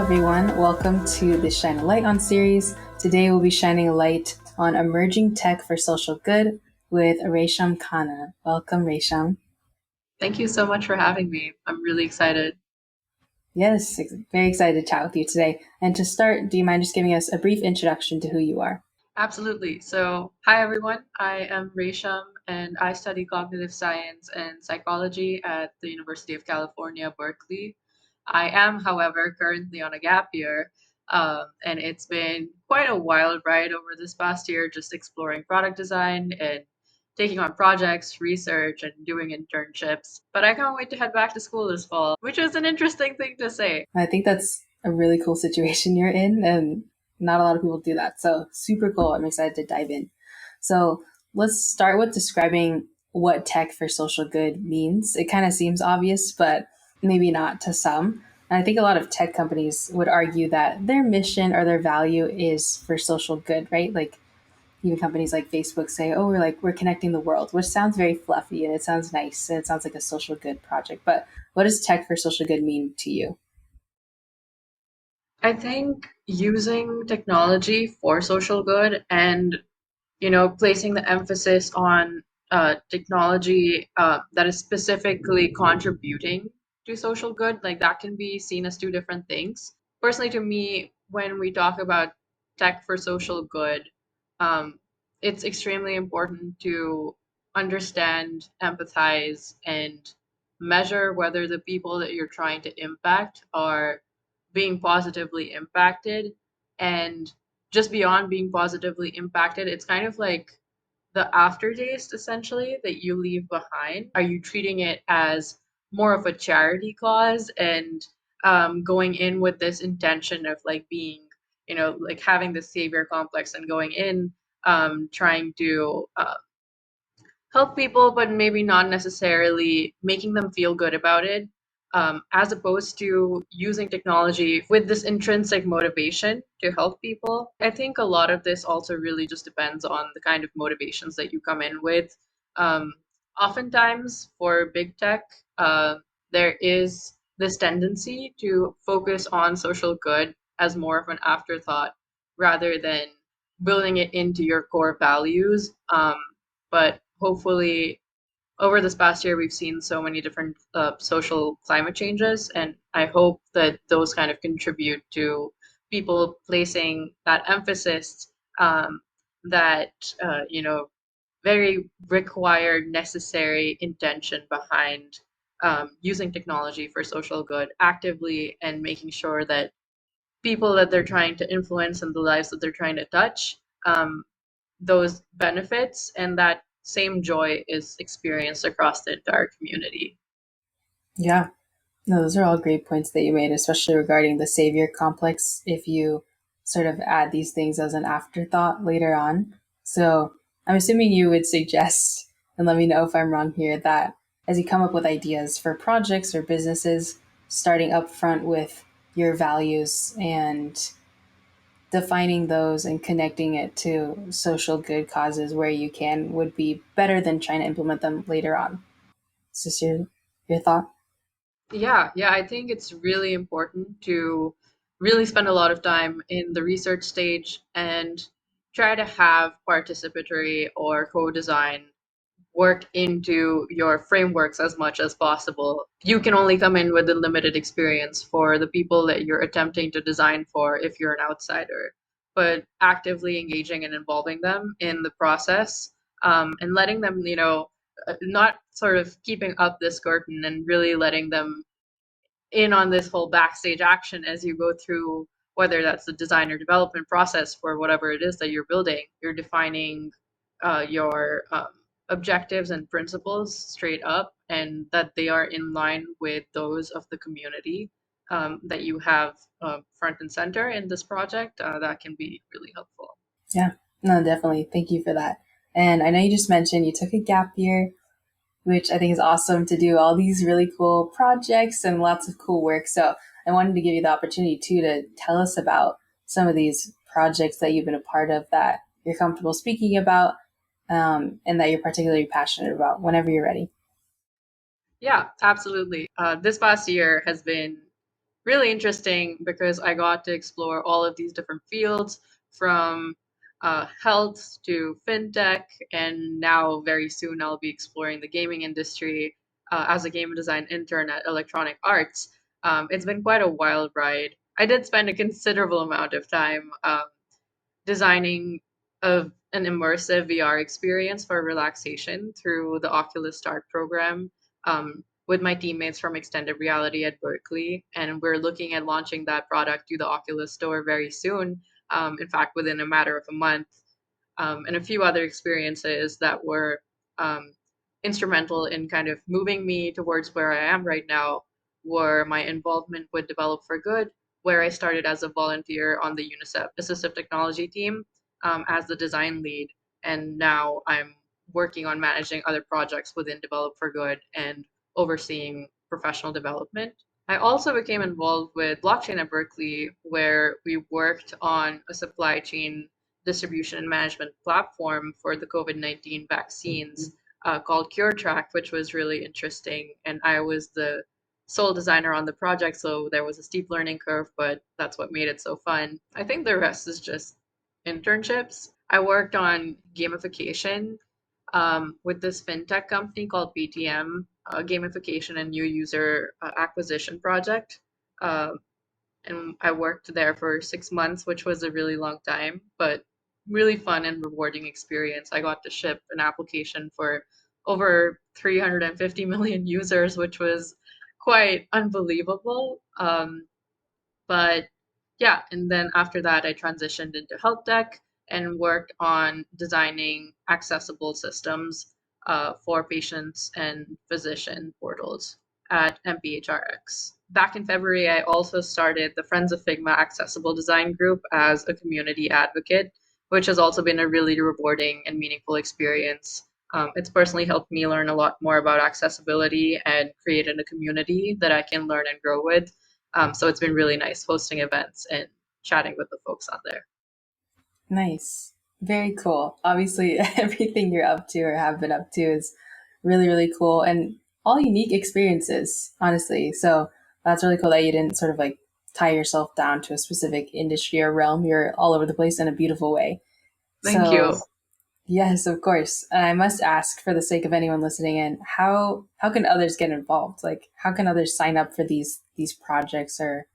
everyone. Welcome to the Shine a Light on series. Today we'll be shining a light on emerging tech for social good with Resham Khanna. Welcome, Resham. Thank you so much for having me. I'm really excited. Yes, very excited to chat with you today. And to start, do you mind just giving us a brief introduction to who you are? Absolutely. So, hi everyone. I am Resham and I study cognitive science and psychology at the University of California, Berkeley. I am, however, currently on a gap year, and it's been quite a wild ride over this past year, just exploring product design and taking on projects, research, and doing internships. But I can't wait to head back to school this fall, which is an interesting thing to say. I think that's a really cool situation you're in, and not a lot of people do that. So, super cool. I'm excited to dive in. So, let's start with describing what tech for social good means. It kind of seems obvious, but maybe not to some. And I think a lot of tech companies would argue that their mission or their value is for social good, right? Like even companies like Facebook say, "Oh, we're connecting the world," which sounds very fluffy and it sounds nice and it sounds like a social good project. But what does tech for social good mean to you? I think using technology for social good and placing the emphasis on technology that is specifically contributing to social good, like that can be seen as two different things. Personally, to me, when we talk about tech for social good, um, it's extremely important to understand, empathize, and measure whether the people that you're trying to impact are being positively impacted. And just beyond being positively impacted, it's kind of like the aftertaste essentially that you leave behind. Are you treating it as more of a charity cause and going in with this intention of like being, like having this savior complex and going in trying to help people, but maybe not necessarily making them feel good about it, as opposed to using technology with this intrinsic motivation to help people. I think a lot of this also really just depends on the kind of motivations that you come in with. Um, Oftentimes, for big tech, there is this tendency to focus on social good as more of an afterthought rather than building it into your core values. But hopefully, over this past year, we've seen so many different social climate changes, and I hope that those kind of contribute to people placing that emphasis, that very required, necessary intention behind using technology for social good actively and making sure that people that they're trying to influence and the lives that they're trying to touch, those benefits and that same joy is experienced across the entire community. Yeah, no, those are all great points that you made, especially regarding the savior complex. If you sort of add these things as an afterthought later on. So I'm assuming you would suggest, and let me know if I'm wrong here, that as you come up with ideas for projects or businesses, starting up front with your values and defining those and connecting it to social good causes where you can would be better than trying to implement them later on. Is this your thought? Yeah, I think it's really important to really spend a lot of time in the research stage and try to have participatory or co-design work into your frameworks as much as possible. You can only come in with a limited experience for the people that you're attempting to design for if you're an outsider, but actively engaging and involving them in the process, and letting them, not sort of keeping up this curtain and really letting them in on this whole backstage action as you go through, whether that's the design or development process for whatever it is that you're building. You're defining your objectives and principles straight up, and that they are in line with those of the community that you have front and center in this project. That can be really helpful. Yeah, no, definitely. Thank you for that. And I know you just mentioned you took a gap year, which I think is awesome to do all these really cool projects and lots of cool work. So I wanted to give you the opportunity too to tell us about some of these projects that you've been a part of that you're comfortable speaking about, and that you're particularly passionate about whenever you're ready. Yeah, absolutely. This past year has been really interesting because I got to explore all of these different fields from health to fintech, and now very soon I'll be exploring the gaming industry as a game design intern at Electronic Arts. It's been quite a wild ride. I did spend a considerable amount of time designing an immersive VR experience for relaxation through the Oculus Start program with my teammates from Extended Reality at Berkeley. And we're looking at launching that product to the Oculus Store very soon. In fact, within a matter of a month, and a few other experiences that were um, instrumental in kind of moving me towards where I am right now were my involvement with Develop for Good, where I started as a volunteer on the UNICEF Assistive Technology team as the design lead. And now I'm working on managing other projects within Develop for Good and overseeing professional development. I also became involved with blockchain at Berkeley, where we worked on a supply chain distribution and management platform for the COVID-19 vaccines called CureTrack, which was really interesting. And I was the sole designer on the project, so there was a steep learning curve, but that's what made it so fun. I think the rest is just internships. I worked on gamification with this fintech company called BTM, gamification and new user acquisition project. Uh, and I worked there for 6 months, which was a really long time, but really fun and rewarding experience. I got to ship an application for over 350 million users, which was quite unbelievable. But yeah, and then after that, I transitioned into health tech and worked on designing accessible systems for patients and physician portals at MPHRX. Back in February, I also started the Friends of Figma Accessible Design Group as a community advocate, which has also been a really rewarding and meaningful experience. It's personally helped me learn a lot more about accessibility and created a community that I can learn and grow with. So it's been really nice hosting events and chatting with the folks on there. Nice. Very cool. Obviously, everything you're up to or have been up to is really, really cool and all unique experiences, honestly. So that's really cool that you didn't sort of like tie yourself down to a specific industry or realm. You're all over the place in a beautiful way. Thank So you. yes, of course. And I must ask, for the sake of anyone listening in, how can others get involved? Like, how can others sign up for these projects or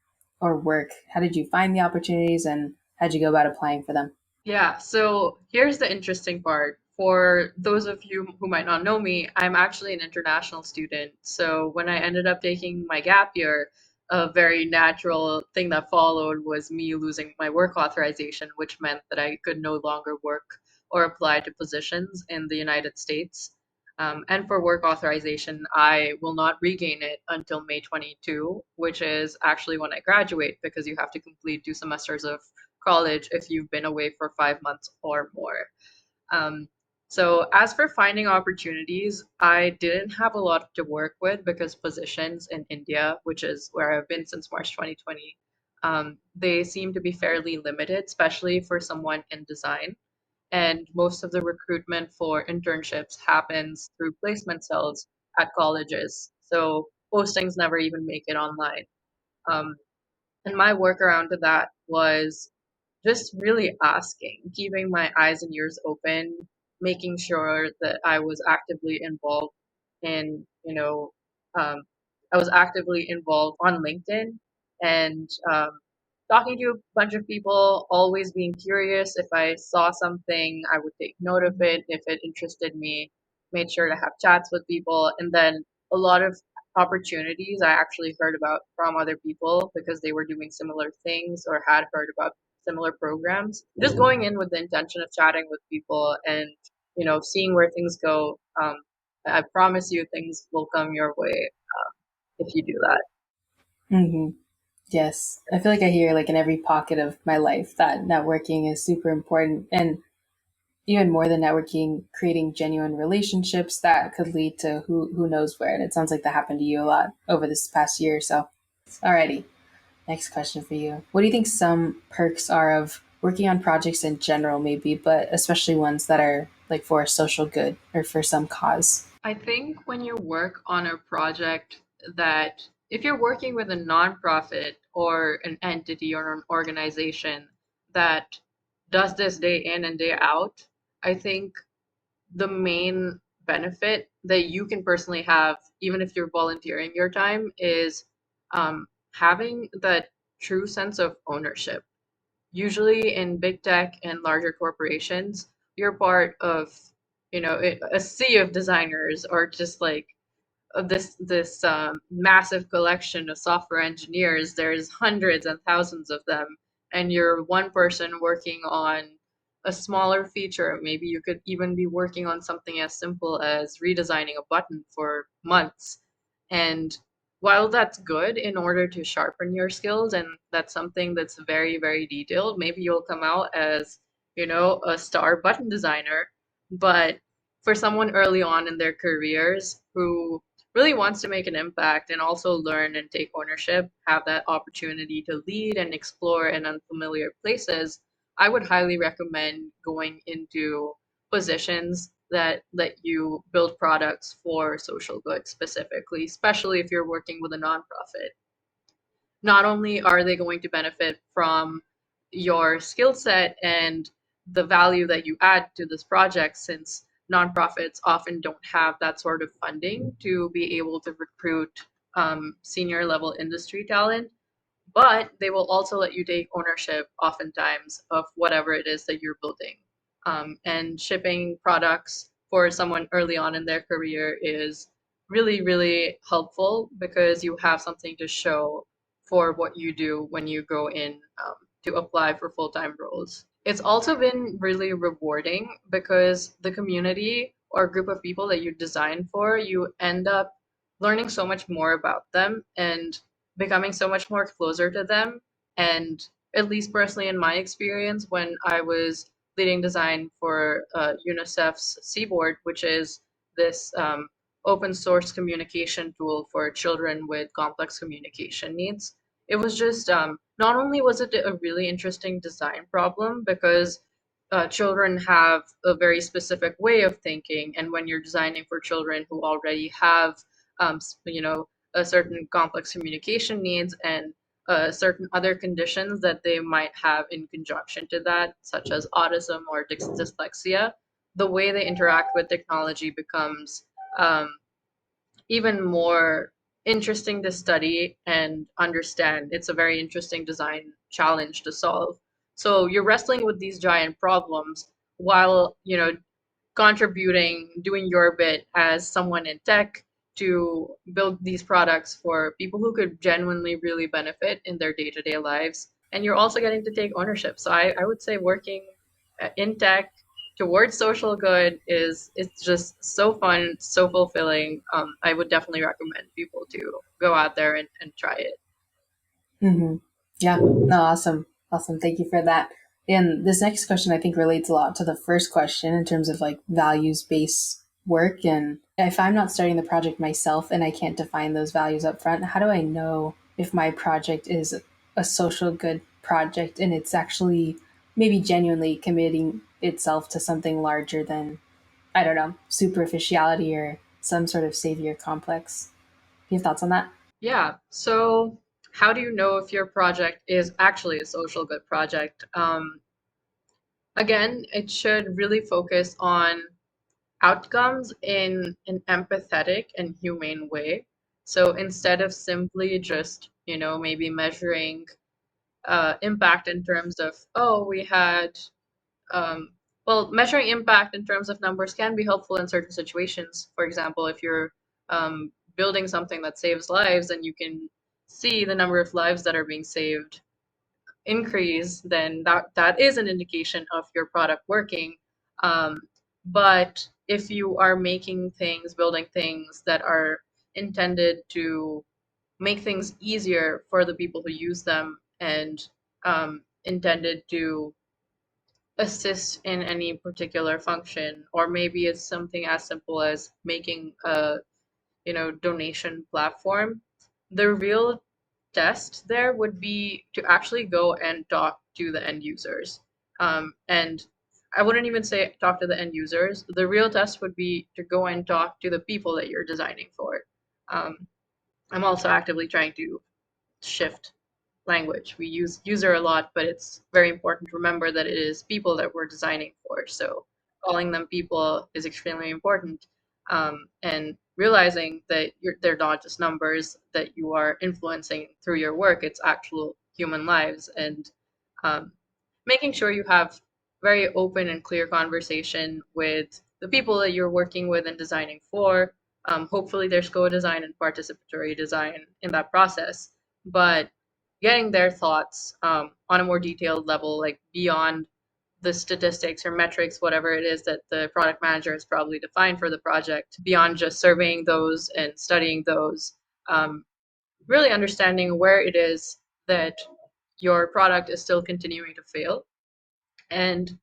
work? How did you find the opportunities, and how did you go about applying for them? Yeah, so here's the interesting part. For those of you who might not know me, I'm actually an international student. So when I ended up taking my gap year, a very natural thing that followed was me losing my work authorization, which meant that I could no longer work or apply to positions in the United States. And for work authorization, I will not regain it until May 22, which is actually when I graduate because you have to complete 2 semesters of college if you've been away for 5 months or more. Um, so as for finding opportunities, I didn't have a lot to work with because positions in India, which is where I've been since March 2020, they seem to be fairly limited, especially for someone in design. And most of the recruitment for internships happens through placement cells at colleges. So postings never even make it online. Um, and my workaround to that was just really asking, keeping my eyes and ears open, making sure that I was actively involved in, um, I was actively involved on LinkedIn and talking to a bunch of people, always being curious. If I saw something, I would take note of it. If it interested me, made sure to have chats with people. And then a lot of opportunities I actually heard about from other people because they were doing similar things or had heard about similar programs. Just going in with the intention of chatting with people and seeing where things go. I promise you, things will come your way if you do that. Hmm. Yes, I feel like I hear like in every pocket of my life that networking is super important, and even more than networking, creating genuine relationships that could lead to who knows where. And it sounds like that happened to you a lot over this past year or so. Alrighty, next question for you. What do you think some perks are of working on projects in general, maybe, but especially ones that are like for a social good or for some cause? I think when you work on a project that if you're working with a nonprofit or an entity or an organization that does this day in and day out, I think the main benefit that you can personally have, even if you're volunteering your time, is having that true sense of ownership. Usually in big tech and larger corporations, you're part of, a sea of designers or just like this massive collection of software engineers. There's hundreds and thousands of them, and you're one person working on a smaller feature. Maybe you could even be working on something as simple as redesigning a button for months. And while that's good in order to sharpen your skills, and that's something that's very, very detailed, maybe you'll come out as, a star button designer. But for someone early on in their careers who really wants to make an impact and also learn and take ownership, have that opportunity to lead and explore in unfamiliar places, I would highly recommend going into positions that let you build products for social good specifically, especially if you're working with a nonprofit. Not only are they going to benefit from your skill set and the value that you add to this project, since nonprofits often don't have that sort of funding to be able to recruit senior level industry talent, but they will also let you take ownership oftentimes of whatever it is that you're building. And shipping products for someone early on in their career is really, really helpful because you have something to show for what you do when you go in to apply for full-time roles. It's also been really rewarding because the community or group of people that you design for, you end up learning so much more about them and becoming so much more closer to them. And at least personally, in my experience, when I was leading design for UNICEF's Seaboard, which is this open source communication tool for children with complex communication needs, it was just not only was it a really interesting design problem because children have a very specific way of thinking, and when you're designing for children who already have a certain complex communication needs and certain other conditions that they might have in conjunction to that, such as autism or dyslexia, the way they interact with technology becomes um, even more interesting to study and understand. It's a very interesting design challenge to solve. So you're wrestling with these giant problems while, contributing, doing your bit as someone in tech to build these products for people who could genuinely really benefit in their day-to-day lives. And you're also getting to take ownership. So I would say working in tech towards social good is it's just so fun, so fulfilling. I would definitely recommend people to go out there and try it. Mm-hmm. Yeah. No, awesome. Awesome. Thank you for that. And this next question, I think, relates a lot to the first question in terms of like values based work. And if I'm not starting the project myself and I can't define those values up front, how do I know if my project is a social good project and it's actually maybe genuinely committing itself to something larger than, I don't know, superficiality or some sort of savior complex? Do you have thoughts on that? Yeah. So how do you know if your project is actually a social good project? Again, it should really focus on outcomes in an empathetic and humane way. So instead of simply just, maybe measuring impact in terms of, oh, we had, um, well, measuring impact in terms of numbers can be helpful in certain situations. For example, if you're building something that saves lives, then you can see the number of lives that are being saved increase, then that is an indication of your product working. Um, but if you are making things, building things that are intended to make things easier for the people who use them and intended to assist in any particular function, or maybe it's something as simple as making a donation platform, the real test there would be to actually go and talk to the end users. And I wouldn't even say talk to the end users. The real test would be to go and talk to the people that you're designing for. Um, I'm also actively trying to shift language. We use user a lot, but it's very important to remember that it is people that we're designing for. So calling them people is extremely important. And realizing that they're not just numbers that you are influencing through your work, it's actual human lives. And um, making sure you have very open and clear conversation with the people that you're working with and designing for. Hopefully, there's co-design and participatory design in that process, but getting their thoughts on a more detailed level, like beyond the statistics or metrics, whatever it is that the product manager has probably defined for the project, beyond just surveying those and studying those, um, really understanding where it is that your product is still continuing to fail, and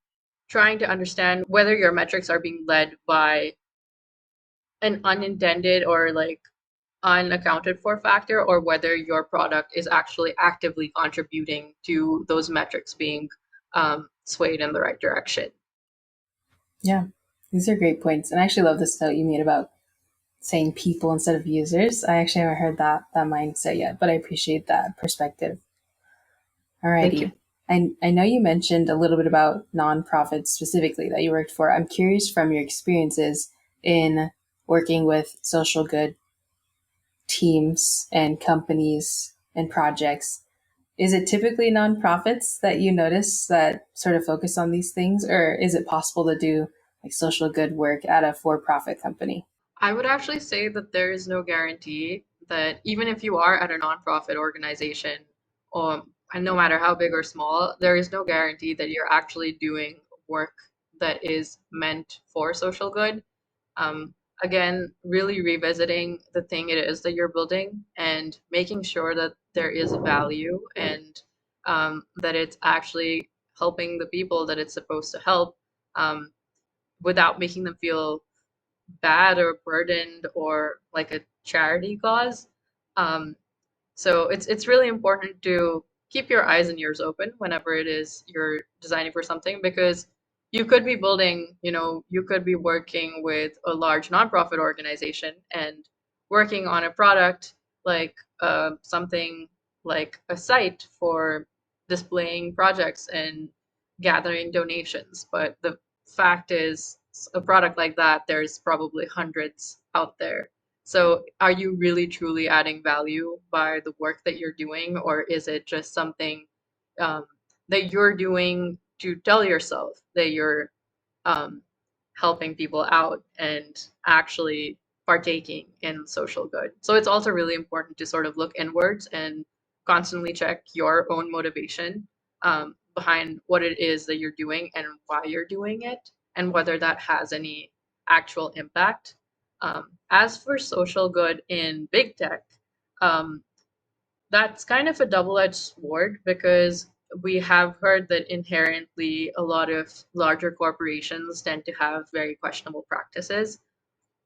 trying to understand whether your metrics are being led by an unintended or like unaccounted for factor, or whether your product is actually actively contributing to those metrics being swayed in the right direction. Yeah, these are great points. And I actually love this note you made about saying people instead of users. I actually haven't heard that mindset yet, but I appreciate that perspective. Thank you. Alrighty. I know you mentioned a little bit about nonprofits specifically that you worked for. I'm curious from your experiences in working with social good teams and companies and projects. Is it typically nonprofits that you notice that sort of focus on these things, or is it possible to do like social good work at a for profit company? I would actually say that there is no guarantee that even if you are at a nonprofit organization, and no matter how big or small, there is no guarantee that you're actually doing work that is meant for social good. Um, Again, really revisiting the thing it is that you're building and making sure that there is value, and that it's actually helping the people that it's supposed to help, um, without making them feel bad or burdened or like a charity cause. Um, so it's really important to keep your eyes and ears open whenever it is you're designing for something, because you could be building, you could be working with a large nonprofit organization and working on a product like something like a site for displaying projects and gathering donations. But the fact is, a product like that, there's probably hundreds out there. So, are you really truly adding value by the work that you're doing, or is it just something um, that you're doing to tell yourself that you're um, helping people out and actually partaking in social good? So, it's also really important to sort of look inwards and constantly check your own motivation behind what it is that you're doing and why you're doing it, and whether that has any actual impact. As for social good in big tech, um, that's kind of a double-edged sword, because we have heard that inherently a lot of larger corporations tend to have very questionable practices.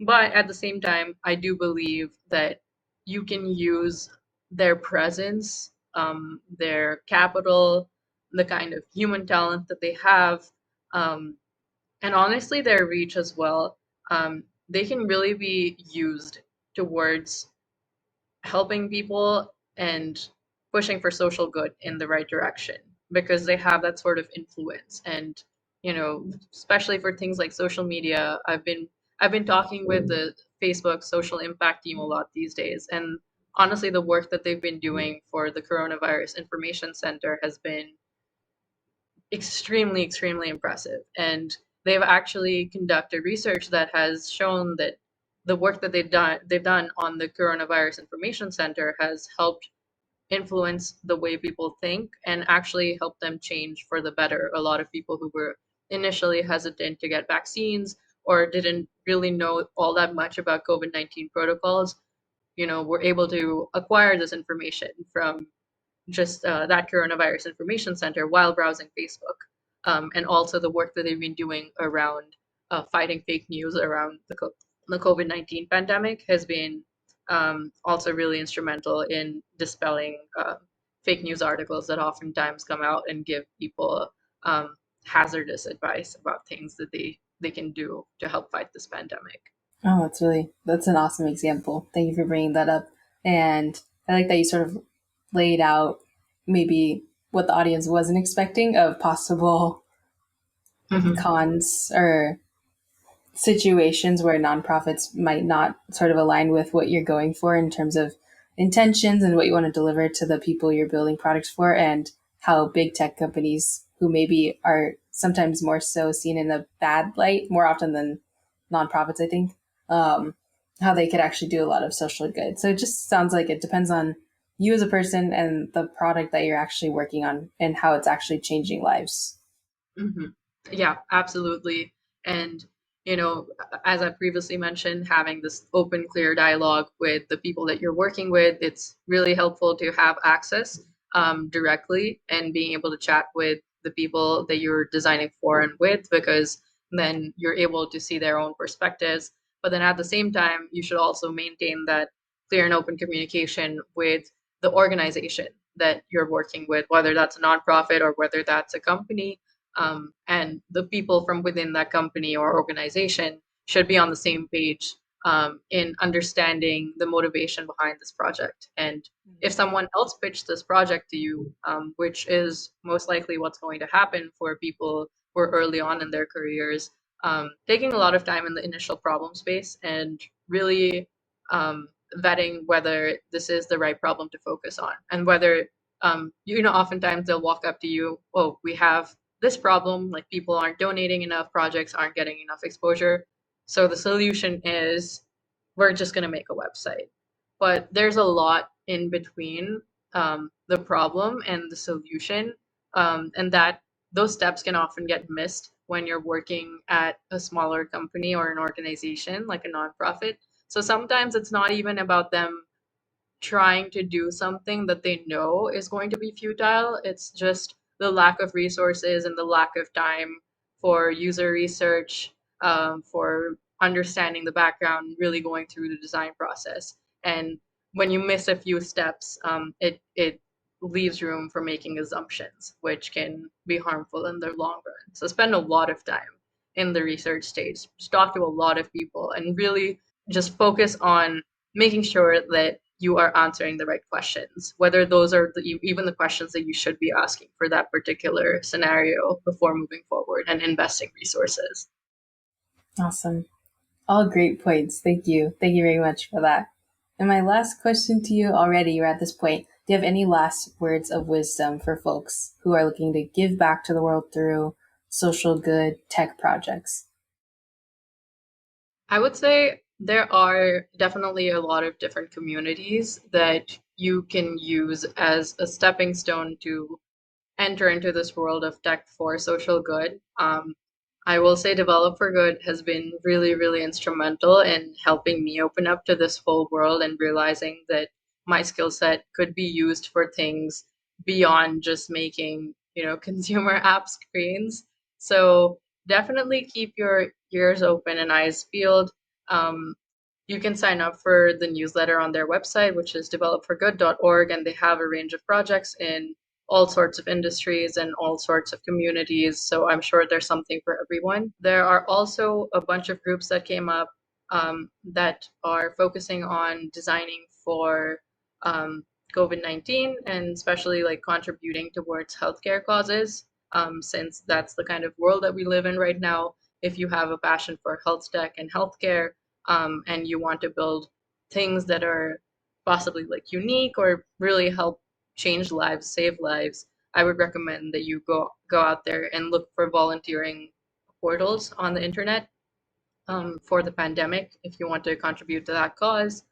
But at the same time, I do believe that you can use their presence, their capital, the kind of human talent that they have, um, and honestly, their reach as well. They can really be used towards helping people and pushing for social good in the right direction, because they have that sort of influence. And especially for things like social media, I've been talking with the Facebook social impact team a lot these days, and honestly, the work that they've been doing for the coronavirus information center has been extremely, extremely impressive. And they've actually conducted research that has shown that the work that they've done on the coronavirus information center has helped influence the way people think and actually help them change for the better. A lot of people who were initially hesitant to get vaccines or didn't really know all that much about COVID-19 protocols, were able to acquire this information from just that coronavirus information center while browsing Facebook. And also the work that they've been doing around fighting fake news around the COVID-19 pandemic has been also really instrumental in dispelling fake news articles that oftentimes come out and give people hazardous advice about things that they can do to help fight this pandemic. Oh, that's an awesome example. Thank you for bringing that up. And I like that you sort of laid out maybe what the audience wasn't expecting of possible Hmm. cons or situations where nonprofits might not sort of align with what you're going for in terms of intentions and what you want to deliver to the people you're building products for, and how big tech companies who maybe are sometimes more so seen in a bad light more often than nonprofits, I think, um, how they could actually do a lot of social good. So it just sounds like it depends on you as a person and the product that you're actually working on and how it's actually changing lives. Hmm. Yeah, absolutely. And, you know, as I previously mentioned, having this open, clear dialogue with the people that you're working with, it's really helpful to have access directly and being able to chat with the people that you're designing for and with, because then you're able to see their own perspectives. But then at the same time, you should also maintain that clear and open communication with the organization that you're working with, whether that's a nonprofit or whether that's a company, and the people from within that company or organization should be on the same page in understanding the motivation behind this project. And if someone else pitched this project to you, which is most likely what's going to happen for people who are early on in their careers, taking a lot of time in the initial problem space and really vetting whether this is the right problem to focus on, and whether oftentimes they'll walk up to you, oh, we have this problem, like people aren't donating enough, projects aren't getting enough exposure. So the solution is we're just going to make a website. But there's a lot in between the problem and the solution, and that those steps can often get missed when you're working at a smaller company or an organization like a nonprofit. So sometimes it's not even about them trying to do something that they know is going to be futile. It's just the lack of resources and the lack of time for user research, for understanding the background, really going through the design process. And when you miss a few steps, it leaves room for making assumptions, which can be harmful in the long run. So spend a lot of time in the research stage, just talk to a lot of people, and really just focus on making sure that you are answering the right questions, whether those are even the questions that you should be asking for that particular scenario before moving forward and investing resources. Awesome. All great points. Thank you. Thank you very much for that. And my last question to you already, you're at this point. Do you have any last words of wisdom for folks who are looking to give back to the world through social good tech projects? I would say there are definitely a lot of different communities that you can use as a stepping stone to enter into this world of tech for social good. I will say Develop for Good has been really, really instrumental in helping me open up to this whole world and realizing that my skill set could be used for things beyond just making, consumer app screens. So definitely keep your ears open and eyes peeled. Um, you can sign up for the newsletter on their website, which is developforgood.org, and they have a range of projects in all sorts of industries and all sorts of communities. So I'm sure there's something for everyone. There are also a bunch of groups that came up that are focusing on designing for um, COVID-19, and especially like contributing towards healthcare causes, since that's the kind of world that we live in right now. If you have a passion for health tech and healthcare, and you want to build things that are possibly like unique or really help change lives, save lives, I would recommend that you go out there and look for volunteering portals on the internet for the pandemic if you want to contribute to that cause.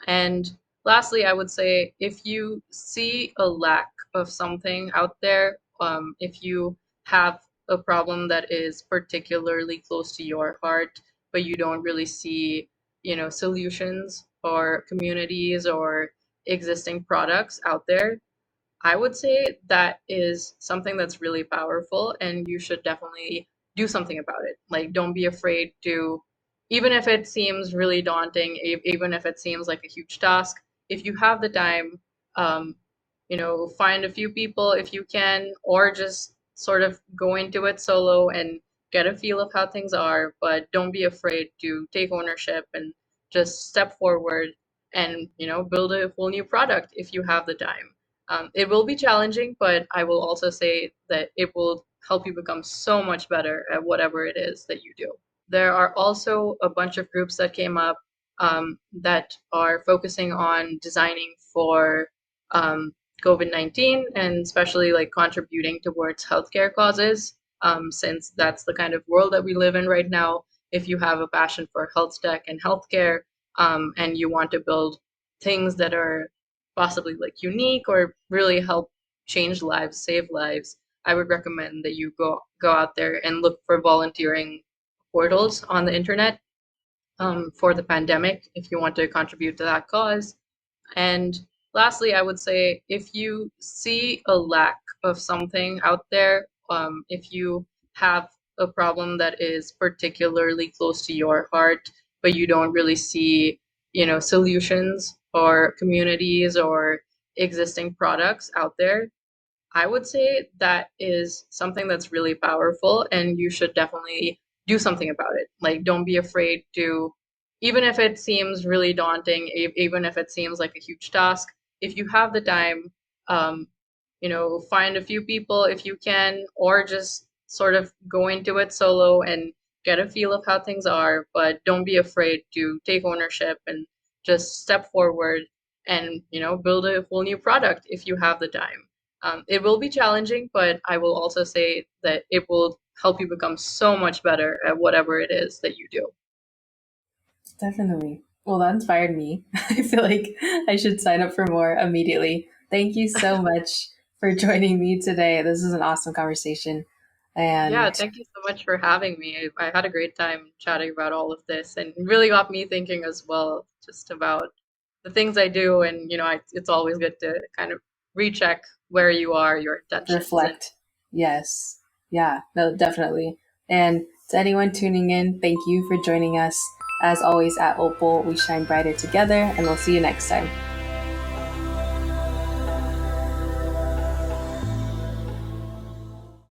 And lastly, I would say if you see a lack of something out there, if you have a problem that is particularly close to your heart, but you don't really see, solutions or communities or existing products out there, I would say that is something that's really powerful, and you should definitely do something about it. Like, don't be afraid to, even if it seems really daunting, even if it seems like a huge task, if you have the time, um, find a few people if you can, or just sort of go into it solo and get a feel of how things are. But don't be afraid to take ownership and just step forward and build a whole new product if you have the time. It will be challenging, but I will also say that it will help you become so much better at whatever it is that you do. There are also a bunch of groups that came up that are focusing on designing for um, COVID-19, and especially like contributing towards healthcare causes, since that's the kind of world that we live in right now. If you have a passion for health tech and healthcare, and you want to build things that are possibly like unique or really help change lives, save lives, I would recommend that you go out there and look for volunteering portals on the internet for the pandemic if you want to contribute to that cause. And lastly, I would say if you see a lack of something out there, if you have a problem that is particularly close to your heart, but you don't really see, solutions or communities or existing products out there, I would say that is something that's really powerful, and you should definitely do something about it. Like, don't be afraid to, even if it seems really daunting, even if it seems like a huge task, if you have the time, um, find a few people if you can, or just sort of go into it solo and get a feel of how things are. But don't be afraid to take ownership and just step forward and, build a whole new product if you have the time. It will be challenging, but I will also say that it will help you become so much better at whatever it is that you do. Definitely. Well, that inspired me. I feel like I should sign up for more immediately. Thank you so much for joining me today. This is an awesome conversation. Yeah, And thank you so much for having me. I had a great time chatting about all of this, and it really got me thinking as well, just about the things I do. And, it's always good to kind of recheck where you are, your intentions, and reflect. Yes. Yeah, no, definitely. And to anyone tuning in, thank you for joining us. As always, at Opal, we shine brighter together, and we'll see you next time.